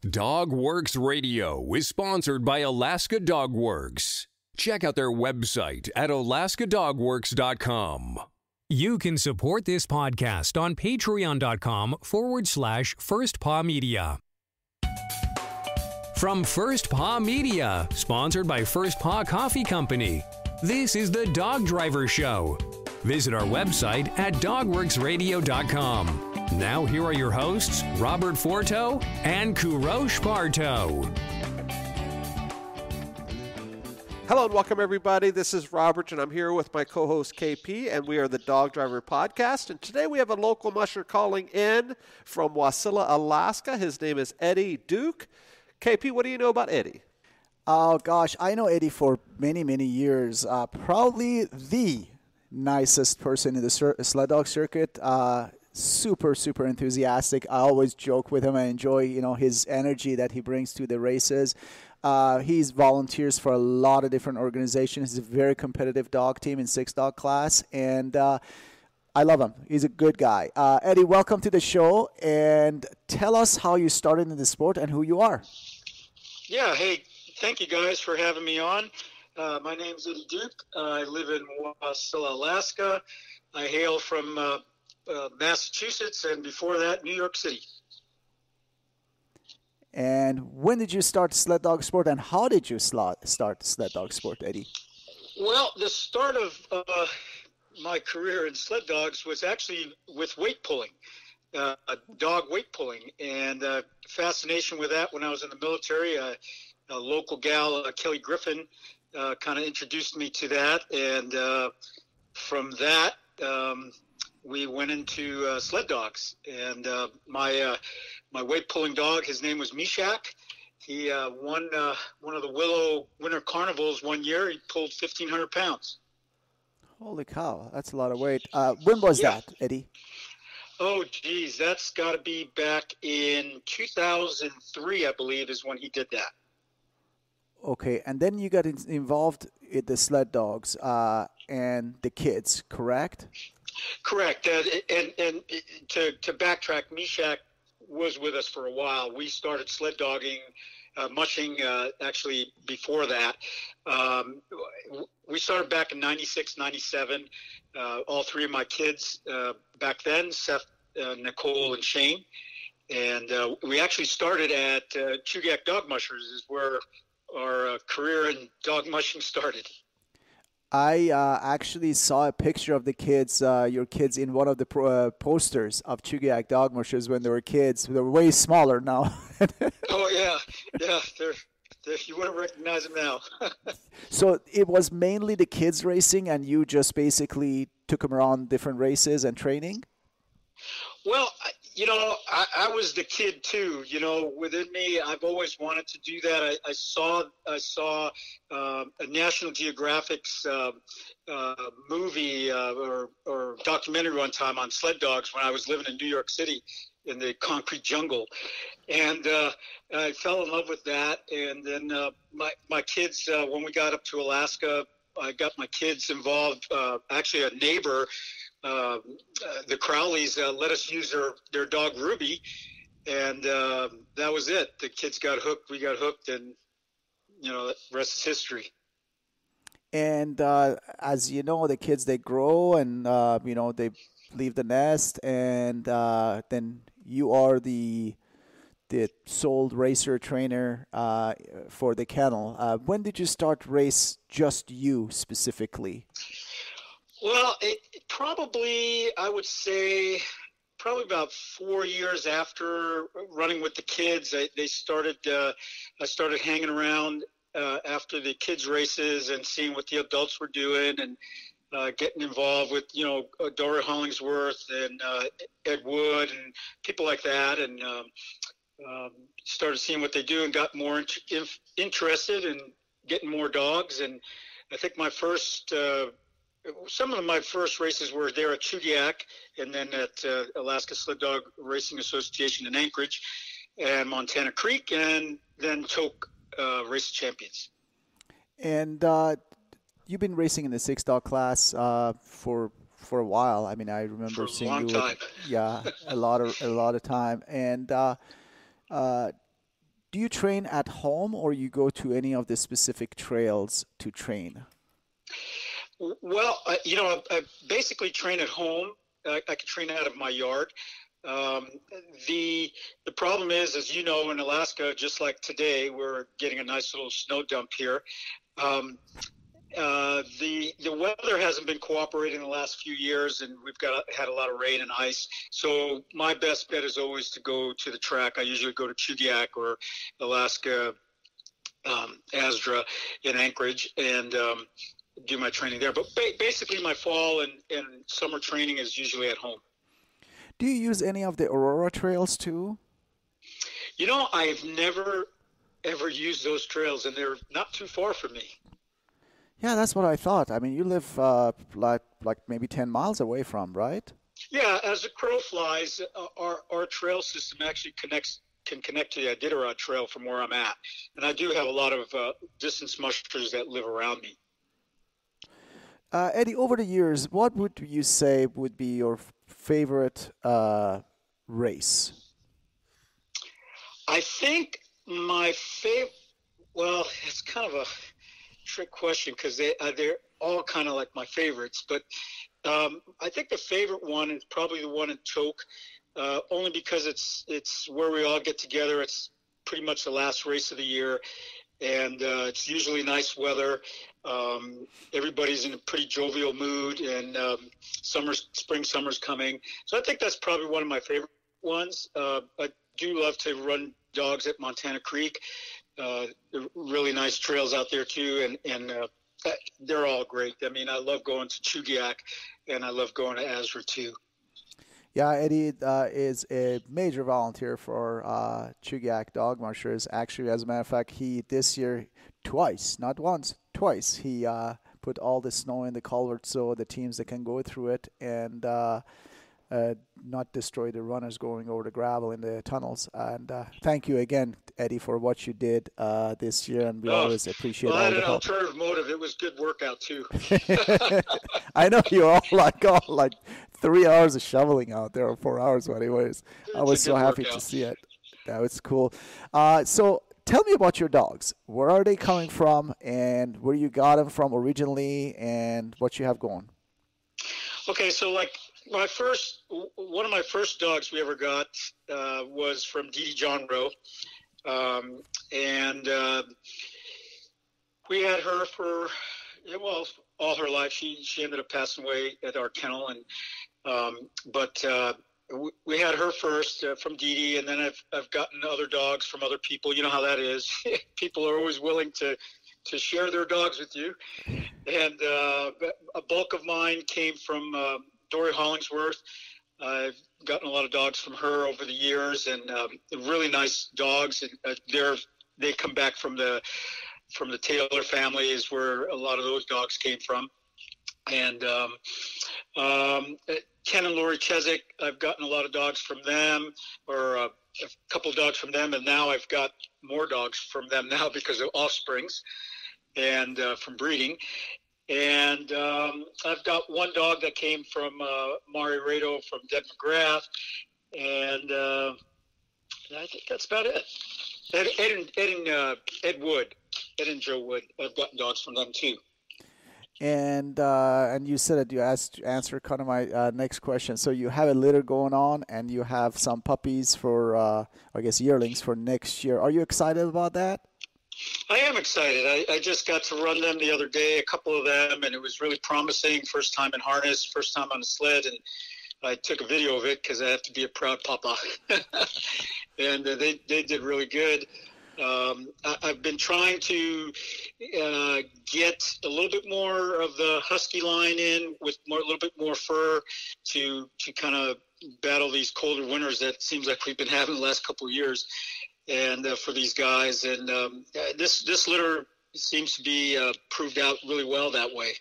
Dog Works Radio is sponsored by Alaska Dog Works. Check out their website at alaskadogworks.com. You can support this podcast on patreon.com/First Paw Media. From First Paw Media, sponsored by First Paw Coffee Company, this is the Dog Driver Show. Visit our website at dogworksradio.com. Now here are your hosts, Robert Forto and Kourosh Partow. Hello and welcome everybody. This is Robert and I'm here with my co-host KP and we are the Dog Driver Podcast. And today we have a local musher calling in from Wasilla, Alaska. His name is Eddie Duque. KP, what do you know about Eddie? Oh gosh, I know Eddie for many, many years. Probably the nicest person in the sled dog circuit. Super enthusiastic. I always joke with him. I enjoy, his energy that he brings to the races. He's volunteers for a lot of different organizations. He's a very competitive dog team in 6-dog class, and I love him. He's a good guy. Eddie, welcome to the show, and tell us how you started in the sport and who you are. Yeah, hey, thank you guys for having me on. My name's Eddie Duque. I live in Wasilla, Alaska. I hail from Massachusetts, and before that, New York City. And when did you start sled dog sport, and how did you start sled dog sport, Eddie? Well, the start of my career in sled dogs was actually with weight pulling, dog weight pulling, and fascination with that when I was in the military. A local gal, Kelly Griffin, kind of introduced me to that, and from that, we went into sled dogs, and my weight pulling dog, his name was Musher. He won one of the Willow Winter Carnivals one year. He pulled 1,500 pounds. Holy cow, that's a lot of weight. When was that, Eddie? Oh, geez, that's got to be back in 2003, I believe, is when he did that. Okay, and then you got involved in the sled dogs and the kids, correct? Correct. And to backtrack, Mishak was with us for a while. We started sled dogging, mushing actually before that. We started back in 96, 97. All three of my kids back then, Seth, Nicole, and Shane. And we actually started at Chugach Dog Mushers is where our career in dog mushing started. I actually saw a picture of the kids, your kids, in one of the posters of Chugach Dog Mushers when they were kids. They're way smaller now. Oh, yeah. They're, you wouldn't recognize them now. So it was mainly the kids racing, and you just basically took them around different races and training? Well, I was the kid too. Within me, I've always wanted to do that. I saw a National Geographic's movie or documentary one time on sled dogs when I was living in New York City in the concrete jungle, and I fell in love with that. And then my kids, when we got up to Alaska, I got my kids involved. Actually, a neighbor. The Crowleys let us use their dog Ruby, and that was it. The kids got hooked, we got hooked, and the rest is history. And as you know, the kids, they grow and they leave the nest, and then you are the sole racer trainer for the kennel. When did you start race just you specifically? Well, it probably, I would say, probably about 4 years after running with the kids. I started hanging around after the kids' races and seeing what the adults were doing, and getting involved with, Dory Hollingsworth and Ed Wood and people like that, and started seeing what they do and got more interested in getting more dogs. And I think some of my first races were there at Chugach, and then at Alaska Sled Dog Racing Association in Anchorage and Montana Creek, and then Tok Race Champions. And you've been racing in the 6-dog class for a while. I mean, I remember seeing you. Time. Yeah, a lot of time. And Do you train at home or you go to any of the specific trails to train? Well, I basically train at home. I can train out of my yard. The problem is, as you know, in Alaska, just like today, we're getting a nice little snow dump here. The weather hasn't been cooperating the last few years, and we've had a lot of rain and ice. So my best bet is always to go to the track. I usually go to Chugiak or Alaska, Asdra in Anchorage, and do my training there. But basically, my fall and summer training is usually at home. Do you use any of the Aurora trails too? I've never ever used those trails, and they're not too far from me. Yeah, that's what I thought. I mean, you live like maybe 10 miles away from, right? Yeah, as the crow flies, our trail system actually can connect to the Iditarod Trail from where I'm at. And I do have a lot of distance mushers that live around me. Eddie, over the years, what would you say would be your favorite race? I think my favorite, well, it's kind of a trick question because they're all kind of like my favorites. But I think the favorite one is probably the one in Tok, only because it's where we all get together. It's pretty much the last race of the year, and it's usually nice weather. Everybody's in a pretty jovial mood, and spring, summer's coming. So I think that's probably one of my favorite ones. I do love to run dogs at Montana Creek. Really nice trails out there too, and they're all great. I mean, I love going to Chugiak, and I love going to Asdra too. Yeah, Eddie is a major volunteer for Chugiak Dog Mushers. Actually, as a matter of fact, he this year twice, not once, twice, he put all the snow in the culvert so the teams that can go through it and not destroy the runners going over the gravel in the tunnels. And thank you again, Eddie, for what you did this year, and we always appreciate all the help. I had an alternative motive. It was good workout too. I know you're all like 3 hours of shoveling out there, or 4 hours, but anyways. I was so happy to see it. That was cool. So tell me about your dogs. Where are they coming from, and where you got them from originally, and what you have going? Okay, so like one of my first dogs we ever got was from Dee Dee John Rowe, and we had her for all her life. She ended up passing away at our kennel, and but we had her first from Dee Dee, and then I've gotten other dogs from other people. You know how that is. People are always willing to share their dogs with you, and a bulk of mine came from Dory Hollingsworth. I've gotten a lot of dogs from her over the years, and really nice dogs. And they come back from the Taylor family, is where a lot of those dogs came from. And Ken and Lori Chezik, I've gotten a lot of dogs from them, or a couple dogs from them, and now I've got more dogs from them now because of offsprings and from breeding. And I've got one dog that came from Mari Rado from Deb McGrath, and I think that's about it. Ed and Joe Wood, I've gotten dogs from them too. And you said that you answered kind of my next question. So you have a litter going on, and you have some puppies for, I guess, yearlings for next year. Are you excited about that? I am excited. I just got to run them the other day, a couple of them, and it was really promising. First time in harness, first time on a sled, and I took a video of it because I have to be a proud papa. And they did really good. I've been trying to get a little bit more of the husky line in with a little bit more fur to kind of battle these colder winters that seems like we've been having the last couple of years. And for these guys, and this litter seems to be proved out really well that way.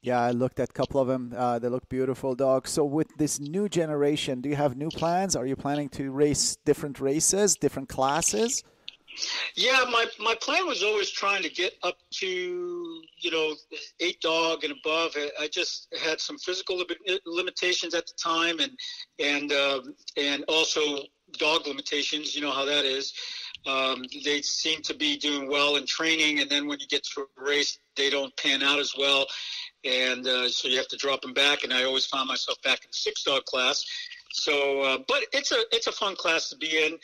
Yeah, I looked at a couple of them. They look beautiful dogs. So with this new generation, do you have new plans? Are you planning to race different races, different classes? Yeah, my plan was always trying to get up to 8 dog and above. I just had some physical limitations at the time, and also dog limitations. You know how that is. They seem to be doing well in training, and then when you get to a race, they don't pan out as well, and so you have to drop them back. And I always found myself back in the 6-dog class. So, but it's a fun class to be in.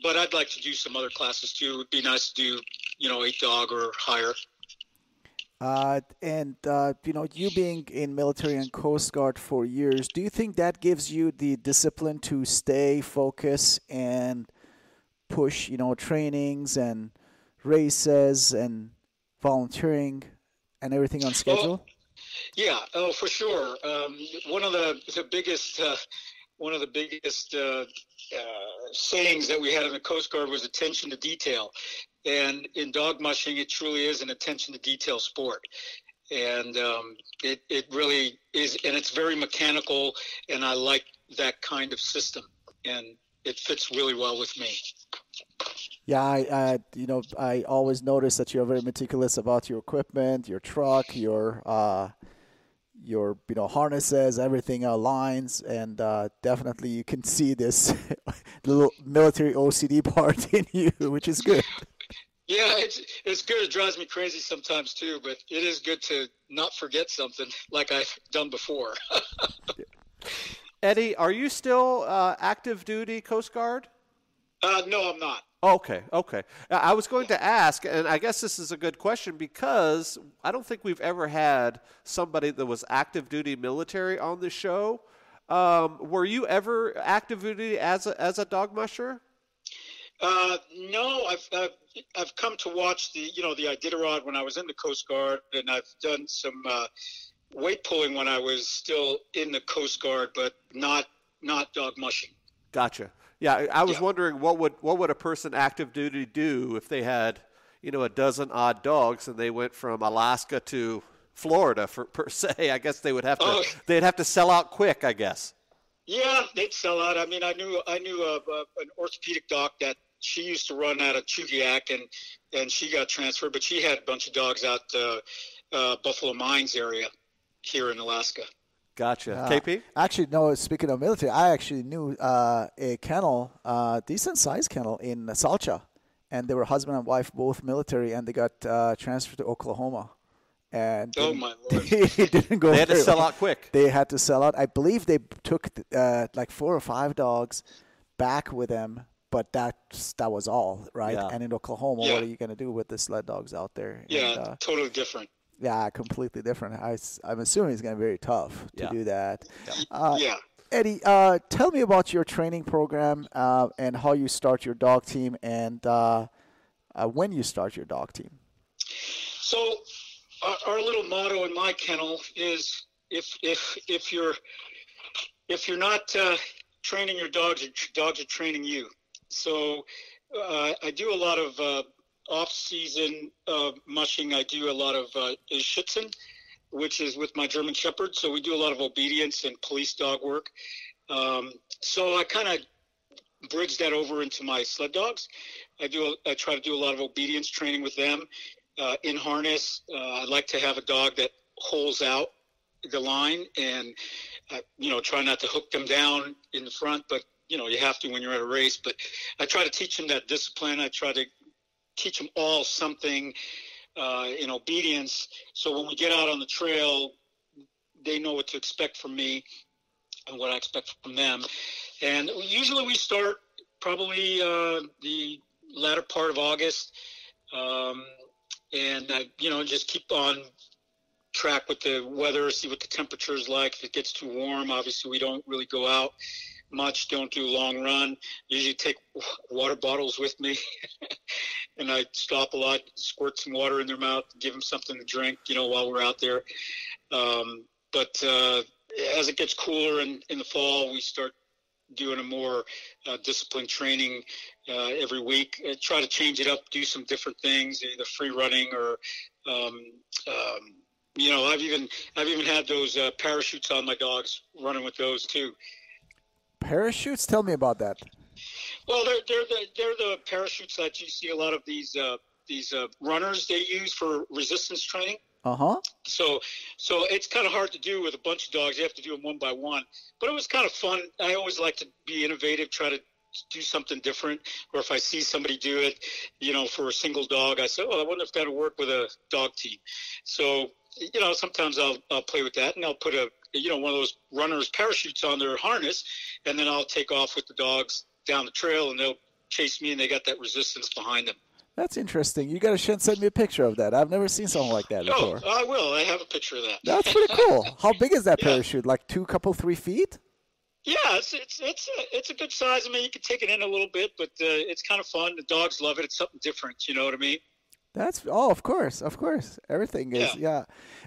But I'd like to do some other classes too. It would be nice to do, 8-dog or higher. You being in military and Coast Guard for years, do you think that gives you the discipline to stay focused and push, trainings and races and volunteering and everything on schedule? For sure. One of the biggest sayings that we had in the Coast Guard was attention to detail. And in dog mushing, it truly is an attention to detail sport. And it really is, and it's very mechanical, and I like that kind of system. And it fits really well with me. Yeah, I always notice that you're very meticulous about your equipment, your truck, your harnesses, everything aligns, and definitely you can see this little military OCD part in you, which is good. Yeah, it's good. It drives me crazy sometimes too, but it is good to not forget something like I've done before. Eddie, are you still active duty Coast Guard? No, I'm not. Okay. I was going to ask, and I guess this is a good question because I don't think we've ever had somebody that was active duty military on the show. Were you ever active duty as a dog musher? No, I've come to watch the Iditarod when I was in the Coast Guard, and I've done some weight pulling when I was still in the Coast Guard, but not dog mushing. Gotcha. Yeah, I was wondering what would a person active duty do if they had, a dozen odd dogs and they went from Alaska to Florida per se. I guess they would have to they'd have to sell out quick, I guess. Yeah, they'd sell out. I mean, I knew an orthopedic doc that she used to run out of Chugiak, and she got transferred, but she had a bunch of dogs out Buffalo Mines area here in Alaska. Gotcha. KP? Actually, no, speaking of military, I actually knew a kennel, decent-sized kennel in Salcha, and they were husband and wife, both military, and they got transferred to Oklahoma. And oh, my Lord. They didn't go. They had to sell out quick. They had to sell out. I believe they took like 4 or 5 dogs back with them, but that was all, right? Yeah. And in Oklahoma, what are you going to do with the sled dogs out there? Yeah, and, totally different. Yeah, completely different. I'm assuming it's going to be very tough to do that. Yeah. Eddie, tell me about your training program and how you start your dog team and when you start your dog team. So our little motto in my kennel is if you're not training your dogs, your dogs are training you. So I do a lot of off-season mushing. I do a lot of Schützen, which is with my German Shepherd. So we do a lot of obedience and police dog work. So I kind of bridge that over into my sled dogs. I try to do a lot of obedience training with them in harness. I like to have a dog that holds out the line and, try not to hook them down in the front, but, you have to when you're at a race. But I try to teach them that discipline. I try to teach them all something in obedience. So when we get out on the trail, they know what to expect from me and what I expect from them. And usually we start probably the latter part of August. And just keep on track with the weather, see what the temperature is like. If it gets too warm, obviously we don't really go out much, don't do a long run. Usually take water bottles with me and I stop a lot, squirt some water in their mouth, give them something to drink, while we're out there. But as it gets cooler in the fall, we start doing a more disciplined training every week. I try to change it up, do some different things, either free running or I've even had those parachutes on my dogs, running with those too. Parachutes? Tell me about that. Well, they're the parachutes that you see a lot of these runners they use for resistance training. Uh-huh. So it's kind of hard to do with a bunch of dogs. You have to do them one by one. But it was kind of fun. I always like to be innovative, try to do something different, or if I see somebody do it, for a single dog, I say, I wonder if that'll work with a dog team. So, sometimes I'll play with that, and I'll put one of those runners' parachutes on their harness, and then I'll take off with the dogs down the trail, and they'll chase me, and they got that resistance behind them. That's interesting. You got to send me a picture of that. I've never seen something like that before. Oh, I will. I have a picture of that. That's pretty cool. How big is that parachute? Like 3 feet? Yeah, it's a good size. I mean, you can take it in a little bit, but it's kind of fun. The dogs love it. It's something different. You know what I mean? Of course. Everything is,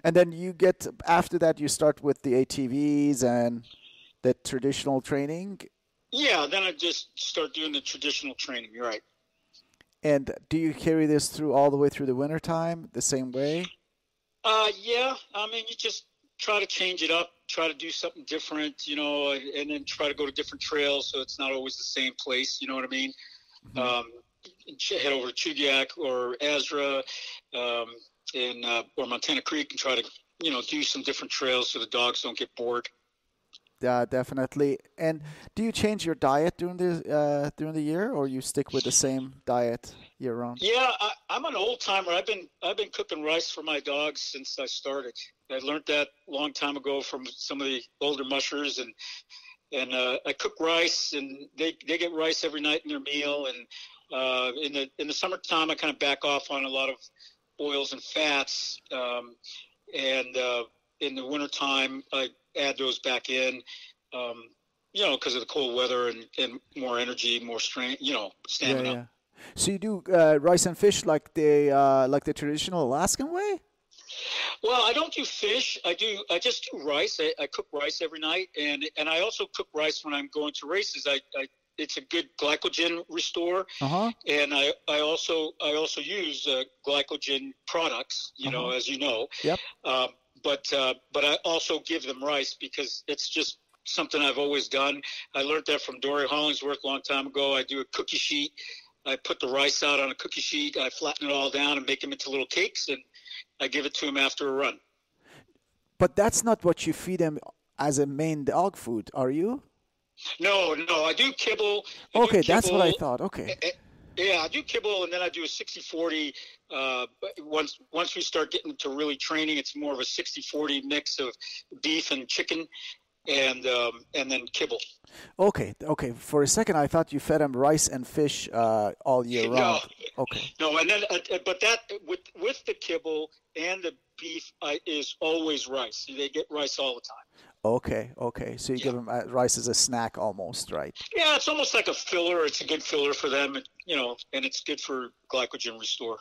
And then after that, you start with the ATVs and the traditional training? Yeah, then I just start doing the traditional training. You're right. And do you carry this through all the way through the wintertime the same way? Yeah. I mean, you just try to change it up, try to do something different, and then try to go to different trails so it's not always the same place, you know what I mean? Mm-hmm. Head over to Chugiak or Azra or Montana Creek and try to, do some different trails so the dogs don't get bored. Yeah, definitely. And do you change your diet during the year, or you stick with the same diet year round? Yeah, I'm an old timer. I've been cooking rice for my dogs since I started. I learned that a long time ago from some of the older mushers, and I cook rice, and they get rice every night in their meal. And in the summertime, I kind of back off on a lot of oils and fats, and in the wintertime, I add those back in, because of the cold weather and more energy, more strength, stamina. Yeah. So you do rice and fish like the traditional Alaskan way? Well, I don't do fish. I just do rice. I cook rice every night, and I also cook rice when I'm going to races. It's a good glycogen restore, and I also use glycogen products. As you know. Yep. But I also give them rice because it's just something I've always done. I learned that from Dory Hollingsworth a long time ago. I do a cookie sheet. I put the rice out on a cookie sheet. I flatten it all down and make them into little cakes, and I give it to them after a run. But that's not what you feed them as a main dog food, are you? No, I do kibble. Okay, that's what I thought. Okay. Yeah, I do kibble, and then I do a 60-40. Once we start getting to really training, it's more of a 60-40 mix of beef and chicken, and then kibble. Okay. For a second, I thought you fed them rice and fish all year round. Okay. No, and then but that with the kibble and the beef is always rice. They get rice all the time. Okay. So you give them rice as a snack almost, right? Yeah, it's almost like a filler. It's a good filler for them, and it's good for glycogen restore.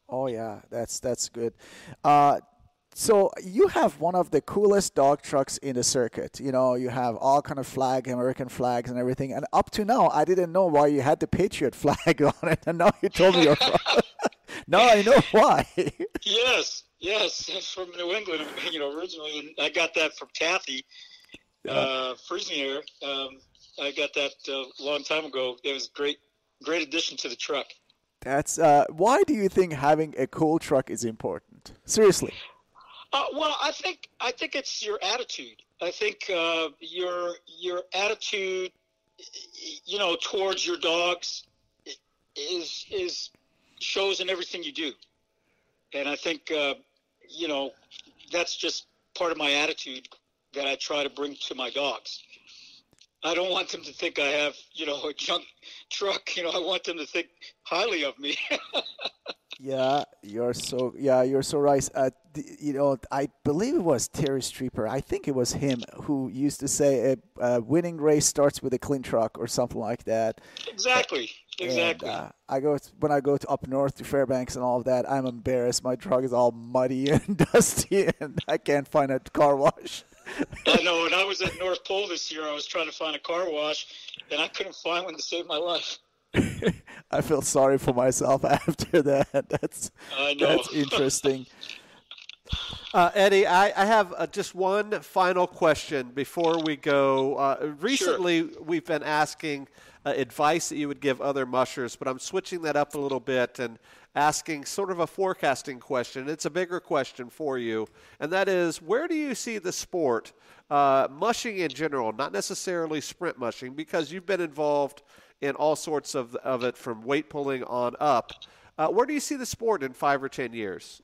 Oh, yeah, that's good. So you have one of the coolest dog trucks in the circuit. You have all kind of American flags and everything. And up to now, I didn't know why you had the Patriot flag on it. And now you told me you're from. Now I know why. Yes, it's from New England, originally. And I got that from Kathy, Friesinger. I got that a long time ago. It was great addition to the truck. That's why do you think having a cool truck is important? Seriously. Well, I think it's your attitude. I think your attitude, towards your dogs is shows in everything you do, and I think that's just part of my attitude that I try to bring to my dogs. I don't want them to think I have, a junk truck. I want them to think highly of me. Yeah, you're so right. I believe it was Terry Streeper. I think it was him who used to say a winning race starts with a clean truck or something like that. Exactly. And, when I go to up north to Fairbanks and all of that, I'm embarrassed. My truck is all muddy and dusty, and I can't find a car wash. I know. When I was at North Pole this year, I was trying to find a car wash, and I couldn't find one to save my life. I feel sorry for myself after that. That's interesting. Eddie, I have just one final question before we go. Recently, we've been asking advice that you would give other mushers, but I'm switching that up a little bit and asking sort of a forecasting question. It's a bigger question for you, and that is, where do you see the sport, mushing in general, not necessarily sprint mushing, because you've been involved in all sorts of it from weight pulling on up. Where do you see the sport in 5 or 10 years?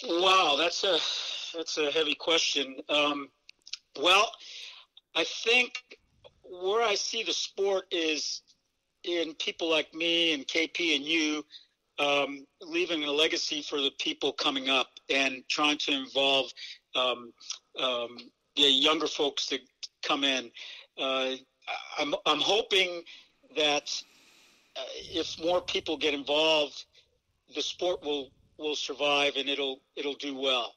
Wow, that's a heavy question. Well, I think where I see the sport is in people like me and KP and you, leaving a legacy for the people coming up and trying to involve the younger folks to come in. I'm hoping that if more people get involved, the sport will survive and it'll do well.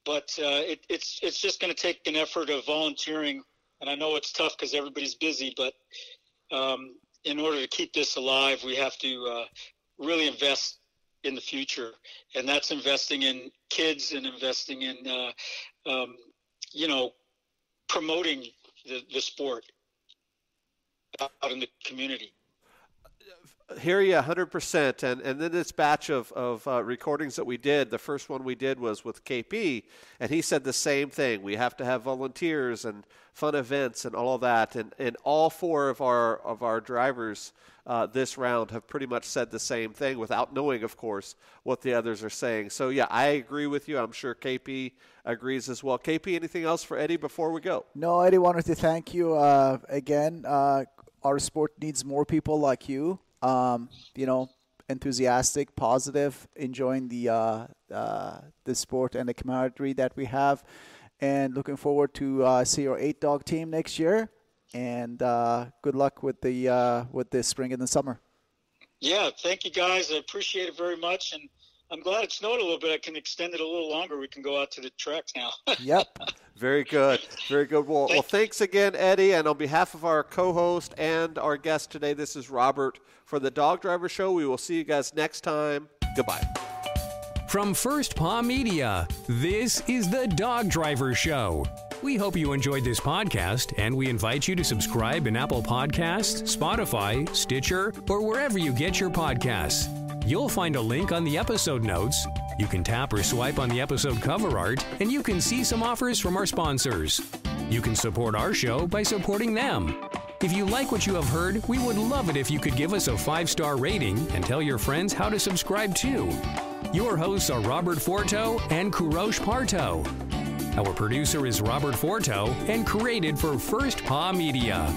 But it's just going to take an effort of volunteering, and I know it's tough because everybody's busy. But in order to keep this alive, we have to really invest in the future, and that's investing in kids and investing in promoting the sport out in the community. Hear you 100%. And then this batch of recordings that we did, the first one we did was with KP, and he said the same thing. We have to have volunteers and fun events and all of that. And all 4 of our drivers this round have pretty much said the same thing without knowing, of course, what the others are saying. So, yeah, I agree with you. I'm sure KP agrees as well. KP, anything else for Eddie before we go? No, Eddie, wanted to thank you again. Our sport needs more people like you. Enthusiastic, positive, enjoying the sport and the camaraderie that we have, and looking forward to see your 8-dog team next year. And good luck with the spring and the summer. Yeah, thank you guys. I appreciate it very much, and I'm glad it snowed a little bit. I can extend it a little longer. We can go out to the tracks now. Yep. Very good. Very good. Well, thanks again, Eddie. And on behalf of our co-host and our guest today, this is Robert for the Dog Driver Show. We will see you guys next time. Goodbye. From First Paw Media, this is the Dog Driver Show. We hope you enjoyed this podcast, and we invite you to subscribe in Apple Podcasts, Spotify, Stitcher, or wherever you get your podcasts. You'll find a link on the episode notes. You can tap or swipe on the episode cover art, and you can see some offers from our sponsors. You can support our show by supporting them. If you like what you have heard, we would love it if you could give us a 5-star rating and tell your friends how to subscribe too. Your hosts are Robert Forto and Kourosh Partow. Our producer is Robert Forto and created for First Paw Media.